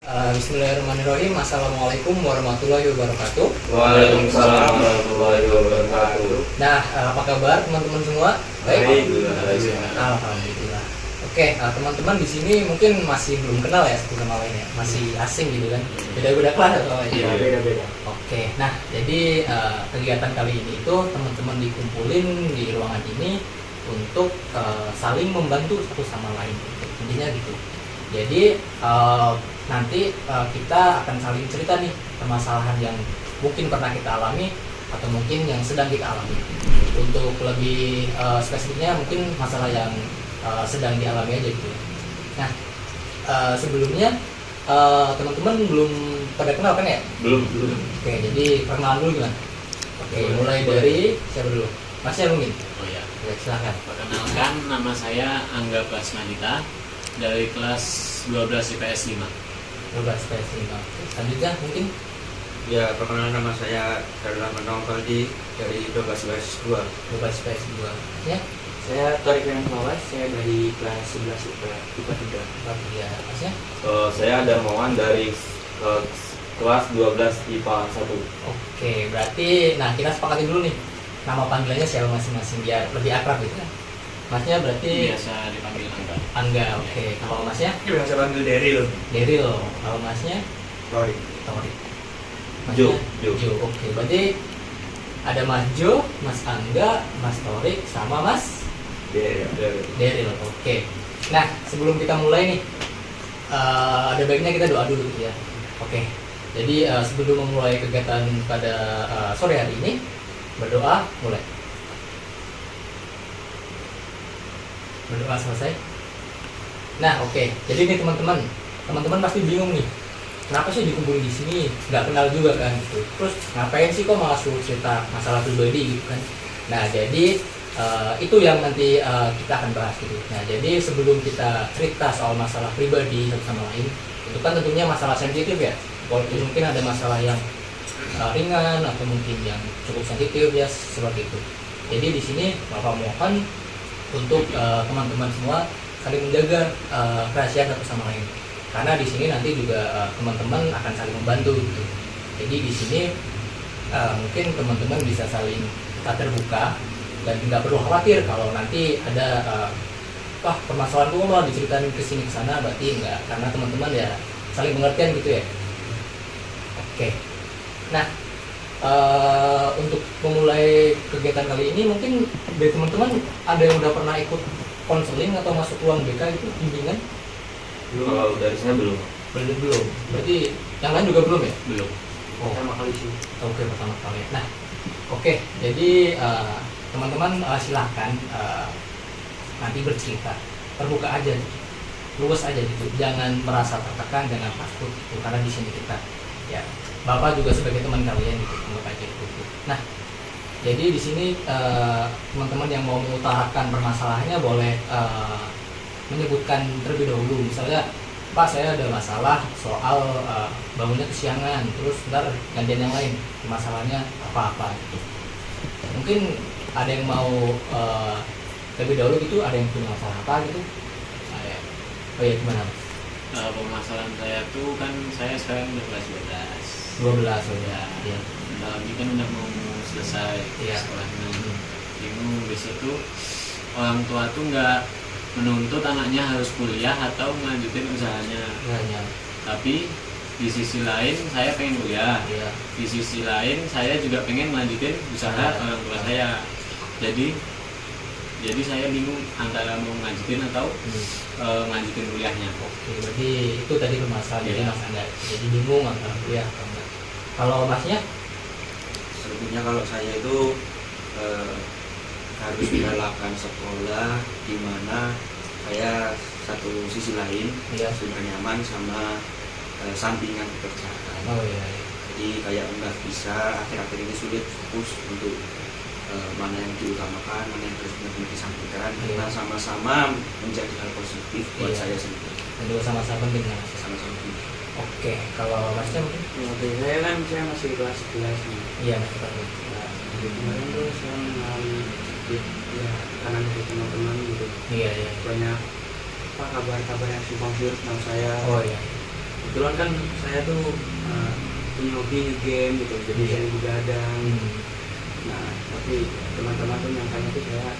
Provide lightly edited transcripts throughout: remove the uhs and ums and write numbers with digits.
Bismillahirrahmanirrahim. Assalamualaikum warahmatullahi wabarakatuh. Waalaikumsalam warahmatullahi wabarakatuh. Nah, apa kabar teman-teman semua? Baik. Alhamdulillah. Oke, teman-teman di sini mungkin masih belum kenal ya satu sama lainnya, masih asing gitu kan? Beda-beda kelas atau apa? Iya, beda-beda. Oke, nah jadi kegiatan kali ini itu teman-teman dikumpulin di ruangan ini untuk saling membantu satu sama lain. Intinya gitu. Jadi nanti kita akan saling cerita nih permasalahan yang mungkin pernah kita alami atau mungkin yang sedang kita alami. Untuk lebih spesifiknya mungkin masalah yang sedang dialami aja gitu. Nah, sebelumnya teman-teman belum pada kenal kan ya? Belum. Oke, jadi perkenalan dulu gimana? Oke, mulai dari siapa dulu? Mas ya mungkin? Oh ya, Oke, silahkan. perkenalkan nama saya Angga Basmadita dari kelas 12 IPS 5. 12 PS5. Selanjutnya mungkin Ya, perkenalkan nama saya Darul Ahmad Faldi dari 12 2. 12 PS2. Ya, Saya Torik Renan Fawas, saya dari kelas 11 IPA 3. ya, Masnya? Saya Darmawan dari kelas 12 IPA 1. Oke, berarti nah kita sepakatin dulu nih nama panggilannya siapa masing-masing biar lebih akrab gitu kan. Masnya berarti Biasa dipanggil Angga. Angga. Oke, kalau Masnya Yang saya panggil Daryl. Daryl. Kalau Masnya Sorry. Torik. Jo. Oke, berarti ada Mas Jo, Mas Angga, Mas Torik, sama Mas Daryl. Oke. Nah, sebelum kita mulai nih, ada baiknya kita doa dulu gitu ya. Oke. Jadi sebelum memulai kegiatan pada sore hari ini, berdoa mulai. Berdoa selesai. Nah, oke. Jadi nih teman-teman pasti bingung nih. Kenapa sih dikumpulin di sini? Nggak kenal juga kan gitu. Terus ngapain sih kok malah suruh cerita masalah pribadi gitu kan? Nah, jadi itu yang nanti kita akan bahas gitu. Nah, jadi sebelum kita cerita soal masalah pribadi satu sama lain, itu kan tentunya masalah sensitif ya. Walaupun mungkin ada masalah yang ringan atau mungkin yang cukup sensitif ya seperti itu. Jadi di sini Bapak mohon untuk teman-teman semua saling menjaga kerahasiaan satu sama lain. Karena di sini nanti juga teman-teman akan saling membantu gitu. Jadi di sini mungkin teman-teman bisa saling terbuka dan nggak perlu khawatir kalau nanti ada permasalahan gue malah diceritain ke sini ke sana, berarti enggak, karena teman-teman ya saling pengertian gitu ya. Oke. Nah, untuk memulai kegiatan kali ini mungkin dari teman-teman ada yang udah pernah ikut konseling atau masuk ruang BK itu bimbingan? Kalau dari saya belum. Belum. Berarti yang lain juga belum ya? Belum. Oh, Pertama kali sih. oke, pertama kali. Nah, oke. Jadi teman-teman silahkan nanti bercerita, terbuka aja, luas aja gitu. Jangan merasa tertekan, jangan takut gitu. Karena di sini kita, ya, Bapak juga sebagai teman kalian gitu, anggap aja gitu. Nah, jadi di sini teman-teman yang mau mengutarakan permasalahannya boleh menyebutkan terlebih dahulu. Misalnya, Pak, saya ada masalah soal bangunnya kesiangan, terus ntar gantian yang lain, masalahnya apa-apa gitu. Mungkin ada yang mau terlebih dahulu gitu, ada yang punya masalah apa gitu? Saya. Oh ya, gimana Mas? Permasalahan saya tuh kan saya sekarang udah kelas 12 12. oh ya. Iya. Bentar lagi kan udah mau selesai Iya. sekolahnya. Bingung besok tuh orang tua tuh nggak menuntut anaknya harus kuliah atau melanjutin usahanya. Hanya. Tapi di sisi lain saya pengen kuliah. Iya. Di sisi lain saya juga pengen melanjutin usaha orang tua saya. Jadi saya bingung antara mau melanjutin atau melanjutin kuliahnya. Oke, berarti itu tadi permasalahan jadi Iya. Mas Anda. Jadi bingung antara kuliah atau enggak. Kalau Masnya? Sebetulnya kalau saya itu harus merelakan sekolah di mana saya satu sisi lain Iya. sudah nyaman sama sampingan pekerjaan. Oh iya. Jadi kayak nggak bisa akhir-akhir ini sulit fokus untuk mana yang diutamakan, mana yang harus benar-benar disampaikan. Iya. Karena sama-sama menjadi hal positif buat Iya. saya sendiri. Dan juga sama-sama penting kan Mas? Sama-sama penting. Oke, kalau Masnya mungkin? Dari saya kan saya masih kelas 11 nih. Iya, Mas Fahmi. Kemarin tuh saya mengalami sedikit ya tekanan dari teman-teman gitu. Iya. Banyak kabar-kabar yang simpang siur tentang saya. Oh iya. kebetulan kan saya tuh punya hobi game gitu, jadi Iya. saya begadang. Nah tapi teman-teman tuh nyangkanya tuh saya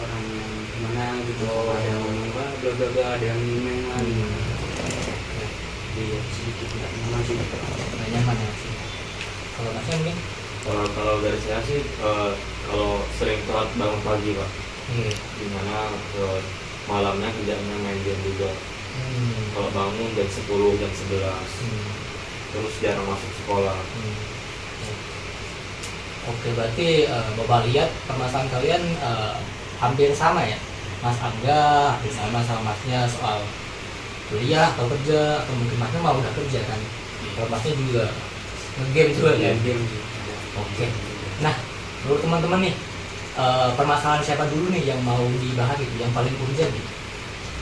orang yang gimana gitu, Oh. ada yang ngomong bla bla bla, ada yang nyimeng lah gitu. Ya, Jadi sedikit nggak nyaman sih. nggak nyaman ya sih. Kalau masnya mungkin Kalau dari saya sih kalau sering telat bangun pagi Pak, iya. dimana malamnya kerjanya main game juga. Kalau bangun jam 10, jam 11, terus jarang masuk sekolah. Oke, berarti Bapak lihat permasalahan kalian hampir sama ya, Mas Angga hampir sama Masnya soal kuliah atau kerja, atau mungkin Masnya mau udah kerja kan, kalau Masnya juga ngegame juga kan. Game sih. Oke. Nah, menurut teman-teman nih, permasalahan siapa dulu nih yang mau dibahas gitu, yang paling urgent nih?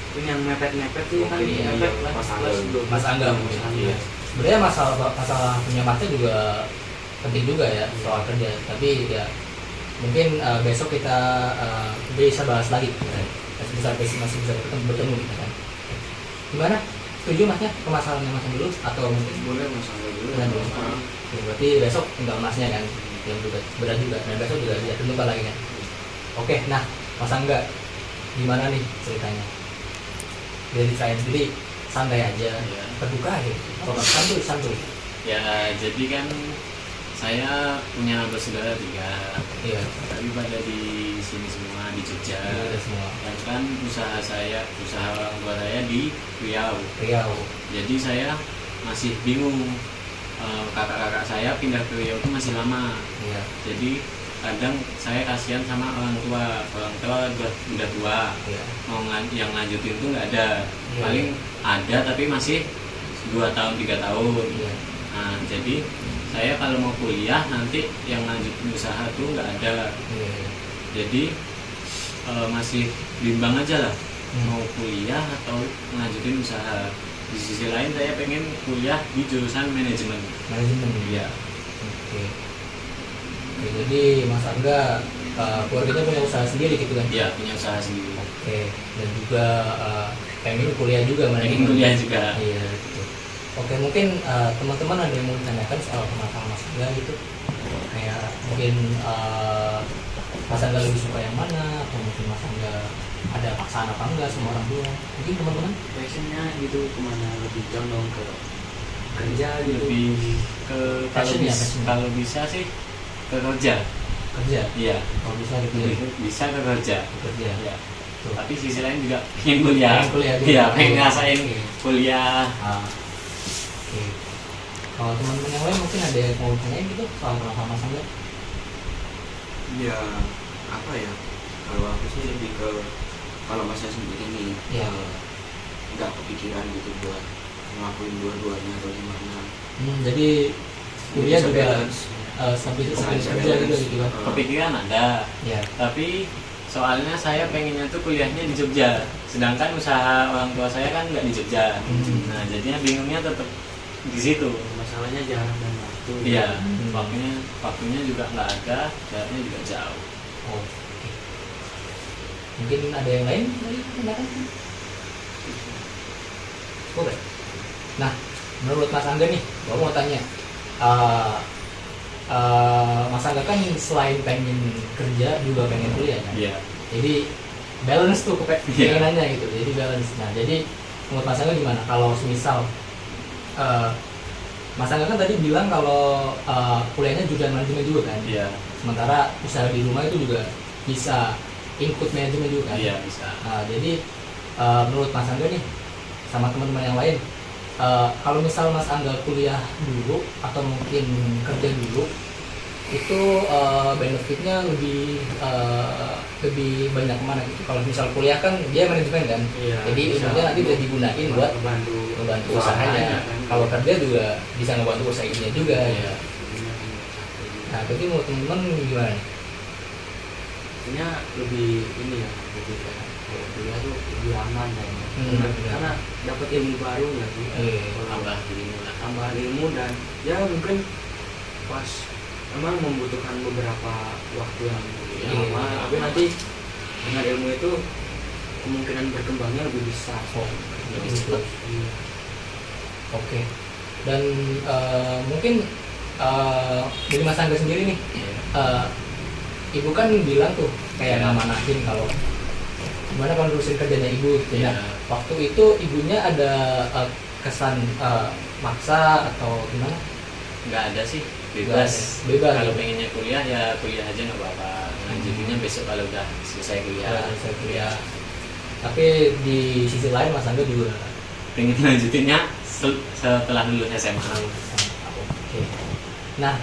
Mungkin yang mepet-mepet sih kan Mungkin mepet iya, lah, Mas kelas Angga. 12. Mas Angga mungkin. Iya. Sebenarnya masalah punya Masnya juga penting juga ya soal kerja, tapi ya mungkin besok kita bisa bahas lagi ya. Masih bisa bertemu gitu kan. Gimana? Setuju Masnya permasalahannya Masnya dulu atau mungkin Boleh masalah dulu. Boleh, boleh. ya, berarti besok tinggal Masnya kan yang juga berat juga, dan besok juga dia tentukan lagi kan. Oke, nah Mas Angga gimana nih ceritanya? Dari saya sendiri santai aja, Ya. terbuka aja, kalau santuy. Ya jadi kan saya punya bersaudara 3, Iya, tapi pada di sini semua di Jogja. ada semua. Dan kan usaha orang tua saya di Riau. Riau. Jadi saya masih bingung. Kakak-kakak saya pindah ke Riau itu masih lama. Iya, Jadi kadang saya kasihan sama orang tua udah tua, iya. yang lanjutin tuh nggak ada. Iya. Paling ada tapi masih 2 tahun 3 tahun. Iya. Nah jadi saya kalau mau kuliah nanti yang lanjutin usaha tuh nggak ada. Iya. Jadi masih bimbang aja lah, Hmm. mau kuliah atau melanjutin usaha. Di sisi lain saya pengen kuliah di jurusan manajemen. Manajemen. Iya. Oke. Oke, jadi Mas Angga keluarganya punya usaha sendiri gitu kan? Iya, punya usaha sendiri. Oke, dan juga pengen kuliah juga Pengen manajemen. kuliah juga. Iya, gitu. Oke, mungkin teman-teman ada yang mau ditanyakan soal permasalahan Mas Angga gitu. Kayak mungkin Mas Angga lebih suka yang mana, atau mungkin Mas Angga ada paksaan apa enggak sama orang tua? Mungkin teman-teman? Passionnya gitu kemana, lebih condong ke kerja gitu. Lebih ke Passion ya, passion. kalau bisa sih ke kerja. Kerja. Iya. Kalau bisa dipilih Bisa ke kerja. kerja. Iya. Tuh. Tapi sisi lain juga pengen kuliah. Pengen kuliah juga. Iya, pengen ngerasain Oke. kuliah. Oke. Kalau teman-teman yang lain mungkin ada yang mau tanyain gitu soal permasalahan Mas Angga? Ya apa ya, kalau aku sih lebih ke kalau masnya sendiri nih Iya. nggak kepikiran gitu buat ngelakuin dua-duanya atau gimana. Jadi kuliah Bisa juga balance. sambil Bisa kerja balance. gitu kan? Kepikiran ada. Ya. Tapi soalnya saya pengennya tuh kuliahnya di Jogja, sedangkan usaha orang tua saya kan nggak di Jogja. Nah jadinya bingungnya tetap di situ. Masalahnya jarak dan waktu. Iya, Hmm. waktunya juga nggak ada, jaraknya juga jauh. Oke. Mungkin ada yang lain dari tindakan? Oke. Nah, menurut Mas Angga nih, gue mau tanya. Mas Angga kan selain pengen kerja juga pengen kuliah kan? Iya. Jadi balance tuh Iya. keinginannya gitu. Jadi balance. Nah, jadi menurut Mas Angga gimana? Kalau misal Mas Angga kan tadi bilang kalau kuliahnya juga manajemen juga kan? Iya. Sementara usaha di rumah itu juga bisa include manajemen juga kan? Iya bisa. Nah, jadi menurut Mas Angga nih sama teman-teman yang lain, kalau misal Mas Angga kuliah dulu atau mungkin kerja dulu, itu benefitnya lebih banyak mana gitu. Kalau misal kuliah kan dia manajemen kan, Iya, jadi bisa ilmunya nanti bisa digunain buat membantu membantu usahanya, usahanya. kan. Kalau kerja juga bisa ngebantu usahanya juga. Iya. Nah, berarti menurut teman-teman gimana nih? Artinya lebih ini ya, lebih kayak kalau kuliah tuh lebih aman kayaknya. Benar. Karena dapat ilmu baru nggak sih? Iya. Tambah ilmu lah. Tambahan ilmu dan ya mungkin pas emang membutuhkan beberapa waktu yang Iya. lama, tapi nanti dengan ilmu itu kemungkinan berkembangnya lebih besar. Oh, Lebih gitu. Iya. Oke. Dan mungkin dari Mas Angga sendiri nih, ibu kan bilang tuh kayak ngamanahin kalau gimana kalau nerusin kerjanya ibu gitu. Iya. Nah, waktu itu ibunya ada kesan maksa atau gimana? Nggak ada sih, Nggak bebas. ada. Bebas. Kalau pengennya kuliah ya kuliah aja nggak apa-apa. Lanjutinnya besok kalau udah selesai kuliah. Ya, saya kuliah. Tapi di sisi lain Mas Angga juga Pengen lanjutinnya setelah lulus SMA. Oke. Nah,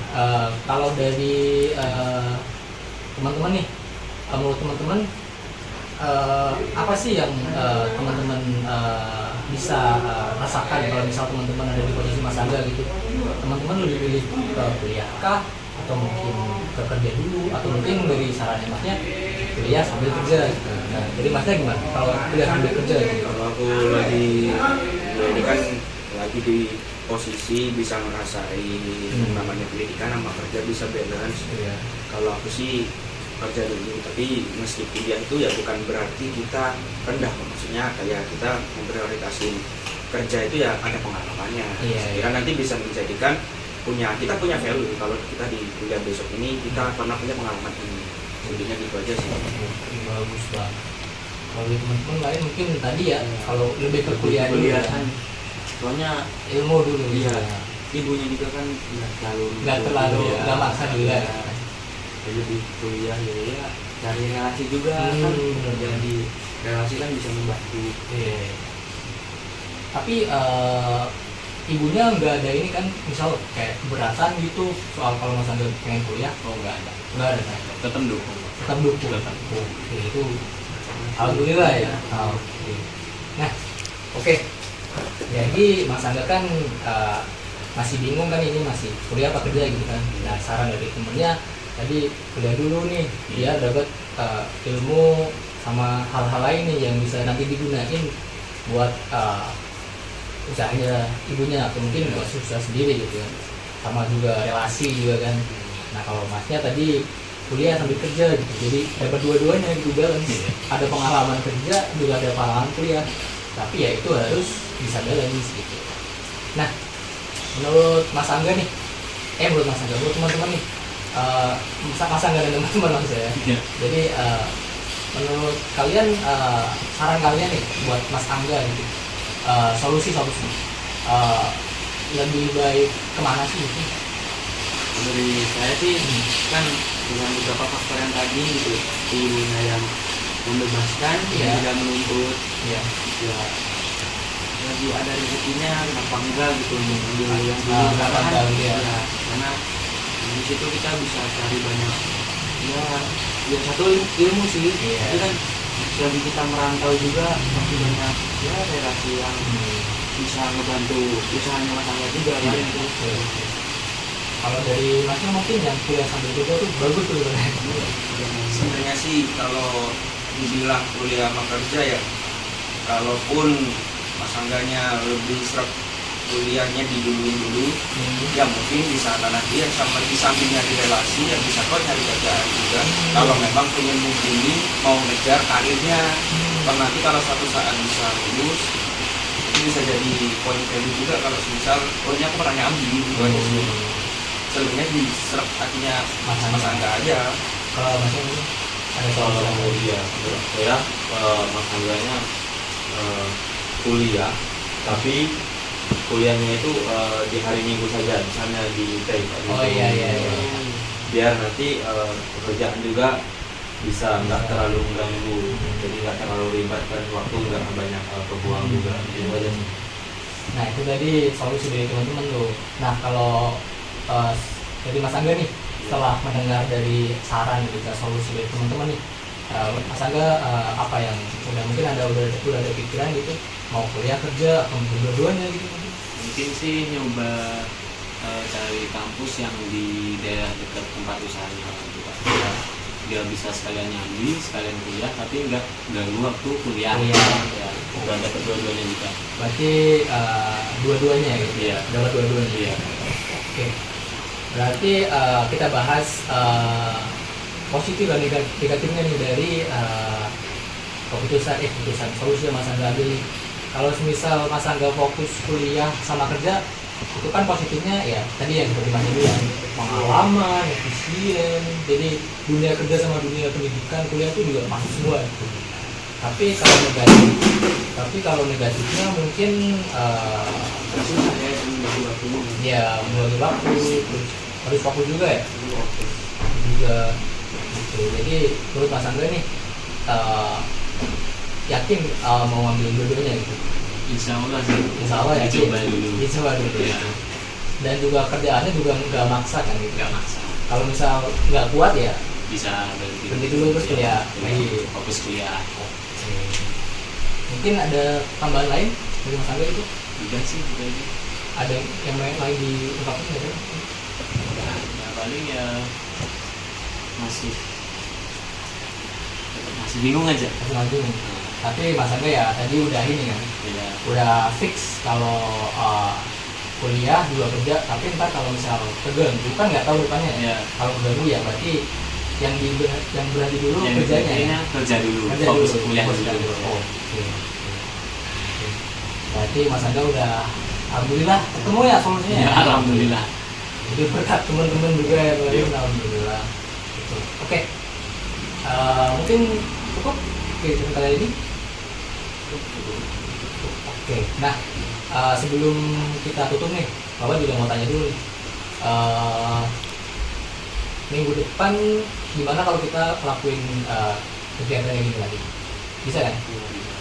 kalau dari teman-teman nih, menurut teman-teman apa sih yang teman-teman bisa rasakan kalau misal teman-teman ada di posisi Mas Angga gitu? Teman-teman lebih pilih kuliah kah? Atau mungkin kerja dulu? Atau mungkin dari sarannya Masnya kuliah sambil kerja gitu. Nah, jadi Masnya gimana? Kalau kuliah sambil kerja gitu? Kalau aku lagi ini kan lagi di posisi bisa ngerasain namanya pendidikan sama kerja bisa balance. Iya. Kalau aku sih kerja dulu, tapi meski kuliah itu ya bukan berarti kita rendah, maksudnya kayak kita memprioritasin kerja itu ya ada pengalamannya. Iya, Saya kira nanti bisa menjadikan kita punya value kalau kita di kuliah besok ini kita pernah punya pengalaman ini. Intinya gitu aja sih. Bagus banget. Kalau di teman-teman lain mungkin tadi ya, kalau lebih ke kuliah dulu ya. kan soalnya Ilmu dulu. Iya. Ya. ibunya juga kan Nggak terlalu ya, nggak maksa juga. jadi di kuliah ya cari relasi juga kan bener. jadi relasi kan bisa membantu. Iya. Tapi ibunya nggak ada ini kan, misal kayak keberatan gitu soal kalau Mas Angga pengen kuliah? Oh nggak ada. Nggak ada kan? Tetap dukung. Tetap dukung. Tetap. Oke, itu alhamdulillah ya. Oke. Nah, oke. Jadi Mas Angga kan masih bingung kan, ini masih kuliah apa kerja gitu kan. Nah, saran dari temennya tadi kuliah dulu nih, biar dapat ilmu sama hal-hal lain nih yang bisa nanti digunain buat usahanya ibunya atau mungkin buat susah sendiri gitu kan. Sama juga relasi juga kan. Nah, kalau Masnya tadi kuliah sambil kerja gitu, jadi dapat dua-duanya gitu, balance. Ada pengalaman kerja juga ada pengalaman kuliah, tapi ya itu harus bisa balance gitu. Nah, menurut Mas Angga nih, menurut Mas Angga, menurut teman-teman nih, Mas Angga dan teman-teman maksudnya. Iya. Jadi menurut kalian, saran kalian nih buat Mas Angga gitu, solusi lebih baik kemana sih gitu? Dari saya sih kan dengan beberapa faktor yang tadi gitu, ibunya yang membebaskan, Iya. yang tidak menuntut, Ya, ya lagi ada rezekinya kenapa enggak gitu untuk ambil yang dulu kenapa kan, enggak, iya. ya, karena di situ kita bisa cari banyak ya satu ilmu sih. Iya. Tapi kan selagi kita merantau juga masih banyak ya relasi yang bisa ngebantu usahanya Mas Angga juga kan. Iya. Gitu. Kalau dari Masnya mungkin yang kuliah sambil kerja tuh bagus tuh. Sebenarnya sih kalau dibilang kuliah sama kerja ya, kalaupun Mas Angganya lebih serap kuliahnya diduluin dulu, ya mungkin di sana nanti yang sama di sampingnya di relasi yang bisa kok nyari kerjaan juga. Kalau memang pengen mumpuni mau ngejar karirnya, kalau nanti kalau suatu saat bisa lulus itu bisa jadi poin value juga. Kalau misal poinnya aku pernah nyambi gitu aja sih. Sebenarnya diserap hatinya Mas Angga aja. Kalau Masnya ini ada Kalau soal dia menurut saya Mas Angganya kuliah, tapi kuliahnya itu di hari Minggu saja, misalnya di UK. Oh iya. Biar nanti pekerjaan juga bisa nggak terlalu mengganggu, jadi nggak terlalu ribet dan waktu nggak banyak kebuang juga. Itu aja sih. Nah, itu tadi solusi dari teman-teman tuh. Nah, kalau dari Mas Angga nih, setelah mendengar dari saran juga solusi dari teman-teman nih, Mas Angga apa yang mungkin udah ada pikiran gitu, mau kuliah kerja atau mungkin dua-duanya gitu? Mungkin sih nyoba cari kampus yang di daerah dekat tempat usahanya orang tua. Dia bisa sekalian nyambi, sekalian kuliah, tapi nggak ganggu waktu kuliah. Ya, udah dapat dua-duanya juga. Berarti dua-duanya ya gitu? Iya. Dapat dua-duanya? Iya. Oke. Berarti kita bahas positif dan negatifnya nih dari keputusan solusi yang Mas Angga ambil nih. kalau semisal Mas Angga fokus kuliah sama kerja, itu kan positifnya ya tadi yang seperti Mas bilang, pengalaman, efisien. Jadi dunia kerja sama dunia pendidikan kuliah itu juga masuk semua gitu. Tapi kalau negatifnya mungkin susah ya membagi waktunya. ya membagi waktu, terus harus fokus juga ya juga gitu. Jadi menurut Mas Angga nih yakin mau ambil dua-duanya gitu. Insya Allah sih. Insya Allah ya. Dicoba dulu. Dicoba dulu. Ya, Dan juga kerjaannya juga nggak maksa kan gitu. nggak maksa. Kalau misal nggak kuat ya Bisa berhenti dulu terus kuliah. Lagi fokus kuliah. Mungkin ada tambahan lain dari Mas Angga itu? Udah sih, udah aja. Ada yang lain diungkapkan nggak ada? Ya paling ya masih bingung aja. Masih maju. Tapi Mas Angga ya tadi udah ini kan, Ya, udah fix kalau kuliah juga kerja. Tapi ntar kalau misal terganggu kan nggak tahu depannya ya. ya. Kalau terganggu ya berarti yang berarti dulu Yang kerjanya. pentingnya kerja dulu, Kerja fokus dulu, kuliah fokus dulu. Oh, oke. Berarti Mas Angga udah alhamdulillah ketemu ya solusinya. Ya, alhamdulillah. Jadi berkat teman-teman juga ya, Bang. Alhamdulillah. Gitu. Oke. Mungkin cukup cerita kali ini. Oke. Nah, sebelum kita tutup nih, Bapak juga mau tanya dulu nih. Minggu depan gimana kalau kita ngelakuin kegiatan yang ini lagi? Bisa kan?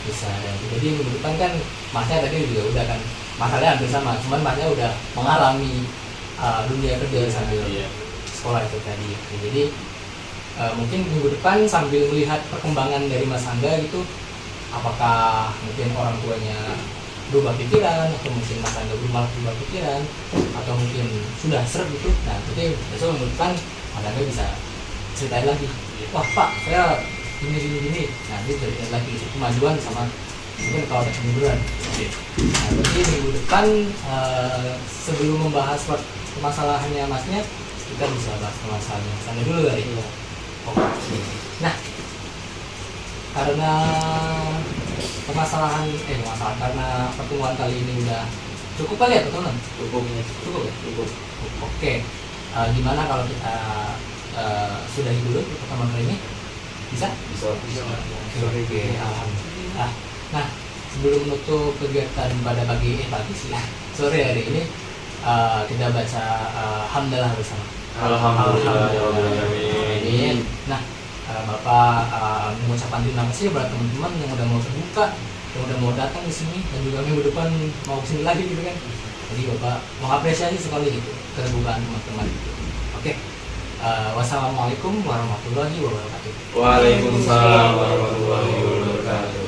Bisa. Jadi minggu depan kan Masnya tadi juga udah kan, masalahnya hampir sama, cuman Masnya udah mengalami dunia kerja sambil Iya. sekolah itu tadi. Jadi mungkin minggu depan sambil melihat perkembangan dari Mas Angga gitu, apakah mungkin orang tuanya berubah pikiran, atau mungkin Mas Angga berubah pikiran, atau mungkin sudah seret gitu. Nah, jadi besok minggu depan Mas Angga bisa ceritain lagi, wah Pak, saya gini. Nah, dia ceritain lagi kemajuan sama mungkin kalau ada kemunduran. Nah, berarti minggu depan sebelum membahas permasalahannya Masnya, kita bisa bahas permasalahannya Mas Angga dulu kali. Oke. Nah, karena karena pertemuan kali ini udah cukup kali ya teman-teman? Cukup ya? Cukup. Oke. Gimana kalau kita sudahi dulu pertemuan kali ini? Bisa. Oke, alhamdulillah. Nah, sebelum menutup kegiatan pada pagi sih ya, sore hari ini kita baca hamdalah bersama. Alhamdulillah. Amin. Nah, Bapak mengucapkan terima kasih buat teman-teman yang udah mau terbuka, yang udah mau datang di sini, dan juga minggu depan mau kesini lagi gitu kan. Jadi Bapak mengapresiasi sekali gitu keterbukaan teman-teman. Oke. Wassalamualaikum warahmatullahi wabarakatuh. Waalaikumsalam warahmatullahi wabarakatuh.